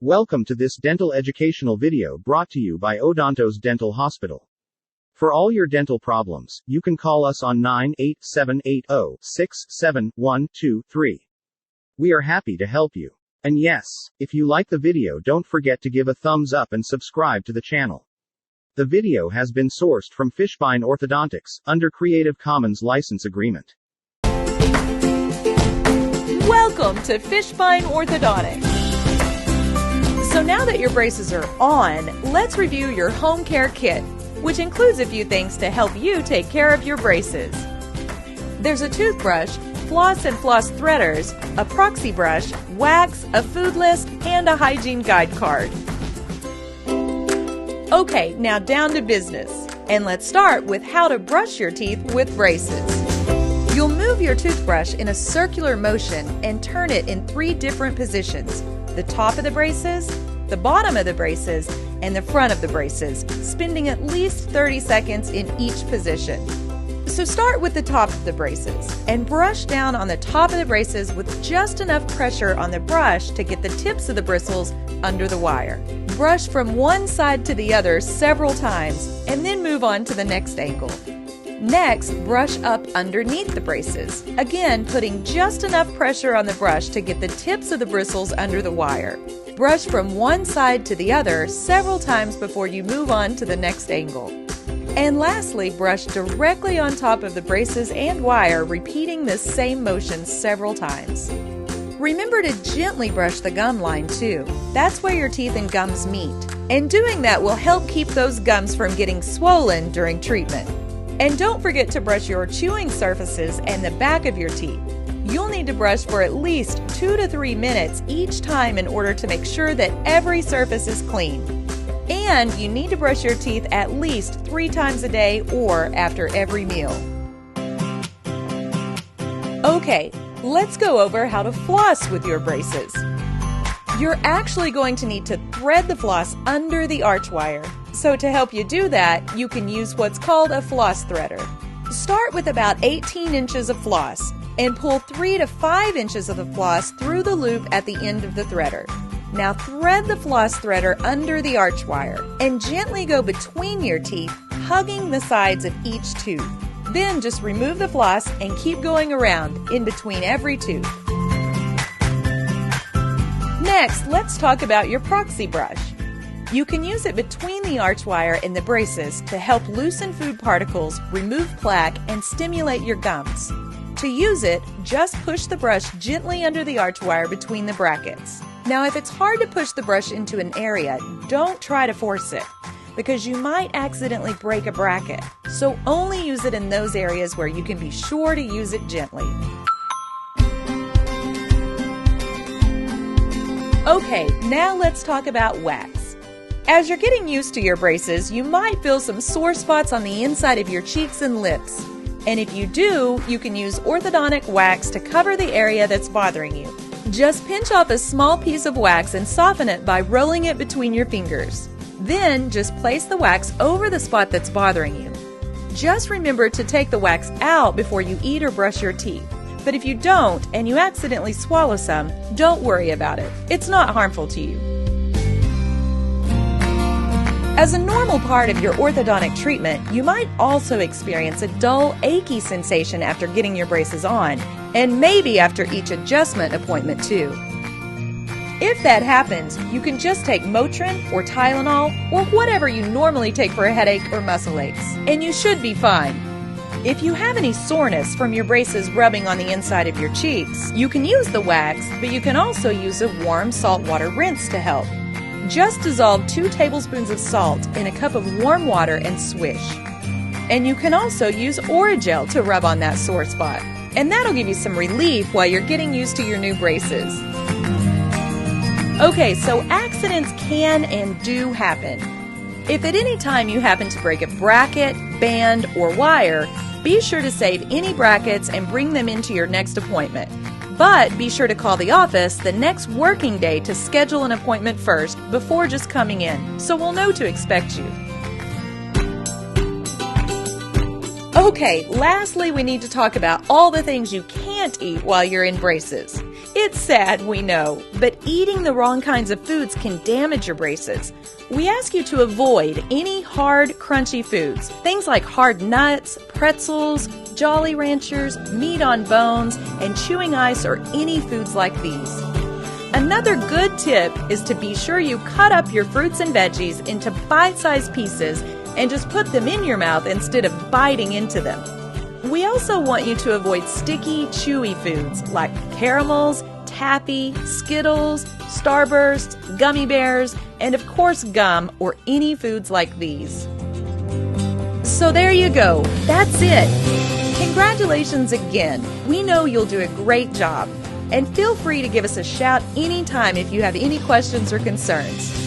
Welcome to this dental educational video brought to you by Odontos Dental Hospital. For all your dental problems, you can call us on 98780-67123. We are happy to help you. And yes, if you like the video, don't forget to give a thumbs up and subscribe to the channel. The video has been sourced from Fishbein Orthodontics, under Creative Commons license agreement. Welcome to Fishbein Orthodontics. So now that your braces are on, let's review your home care kit, which includes a few things to help you take care of your braces. There's a toothbrush, floss and floss threaders, a proxy brush, wax, a food list, and a hygiene guide card. Okay, now down to business. And let's start with how to brush your teeth with braces. You'll move your toothbrush in a circular motion and turn it in 3 different positions: the top of the braces, the bottom of the braces, and the front of the braces, spending at least 30 seconds in each position. So start with the top of the braces and brush down on the top of the braces with just enough pressure on the brush to get the tips of the bristles under the wire. Brush from one side to the other several times and then move on to the next angle. Next, brush up underneath the braces, again putting just enough pressure on the brush to get the tips of the bristles under the wire. Brush from one side to the other several times before you move on to the next angle. And lastly, brush directly on top of the braces and wire, repeating this same motion several times. Remember to gently brush the gum line too. That's where your teeth and gums meet. And doing that will help keep those gums from getting swollen during treatment. And don't forget to brush your chewing surfaces and the back of your teeth. You'll need to brush for at least 2 to 3 minutes each time in order to make sure that every surface is clean. And you need to brush your teeth at least 3 times a day or after every meal. Okay, let's go over how to floss with your braces. You're actually going to need to thread the floss under the arch wire. So to help you do that, you can use what's called a floss threader. Start with about 18 inches of floss and pull 3 to 5 inches of the floss through the loop at the end of the threader. Now thread the floss threader under the arch wire and gently go between your teeth, hugging the sides of each tooth. Then just remove the floss and keep going around in between every tooth. Next, let's talk about your proxy brush. You can use it between the arch wire and the braces to help loosen food particles, remove plaque, and stimulate your gums. To use it, just push the brush gently under the arch wire between the brackets. Now, if it's hard to push the brush into an area, don't try to force it, because you might accidentally break a bracket. So only use it in those areas where you can be sure to use it gently. Okay, now let's talk about wax. As you're getting used to your braces, you might feel some sore spots on the inside of your cheeks and lips. And if you do, you can use orthodontic wax to cover the area that's bothering you. Just pinch off a small piece of wax and soften it by rolling it between your fingers. Then just place the wax over the spot that's bothering you. Just remember to take the wax out before you eat or brush your teeth. But if you don't and you accidentally swallow some, don't worry about it. It's not harmful to you. As a normal part of your orthodontic treatment, you might also experience a dull, achy sensation after getting your braces on, and maybe after each adjustment appointment too. If that happens, you can just take Motrin or Tylenol or whatever you normally take for a headache or muscle aches, and you should be fine. If you have any soreness from your braces rubbing on the inside of your cheeks, you can use the wax, but you can also use a warm saltwater rinse to help. Just dissolve 2 tablespoons of salt in a cup of warm water and swish. And you can also use Oragel to rub on that sore spot, and that'll give you some relief while you're getting used to your new braces. Okay, so accidents can and do happen. If at any time you happen to break a bracket, band, or wire, be sure to save any brackets and bring them into your next appointment. But be sure to call the office the next working day to schedule an appointment first before just coming in, so we'll know to expect you. Okay, lastly, we need to talk about all the things you can't eat while you're in braces. It's sad, we know, but eating the wrong kinds of foods can damage your braces. We ask you to avoid any hard, crunchy foods. Things like hard nuts, pretzels, Jolly Ranchers, meat on bones, and chewing ice or any foods like these. Another good tip is to be sure you cut up your fruits and veggies into bite-sized pieces and just put them in your mouth instead of biting into them. We also want you to avoid sticky, chewy foods like caramels, taffy, Skittles, Starbursts, gummy bears, and of course gum or any foods like these. So there you go. That's it. Congratulations again. We know you'll do a great job. And feel free to give us a shout anytime if you have any questions or concerns.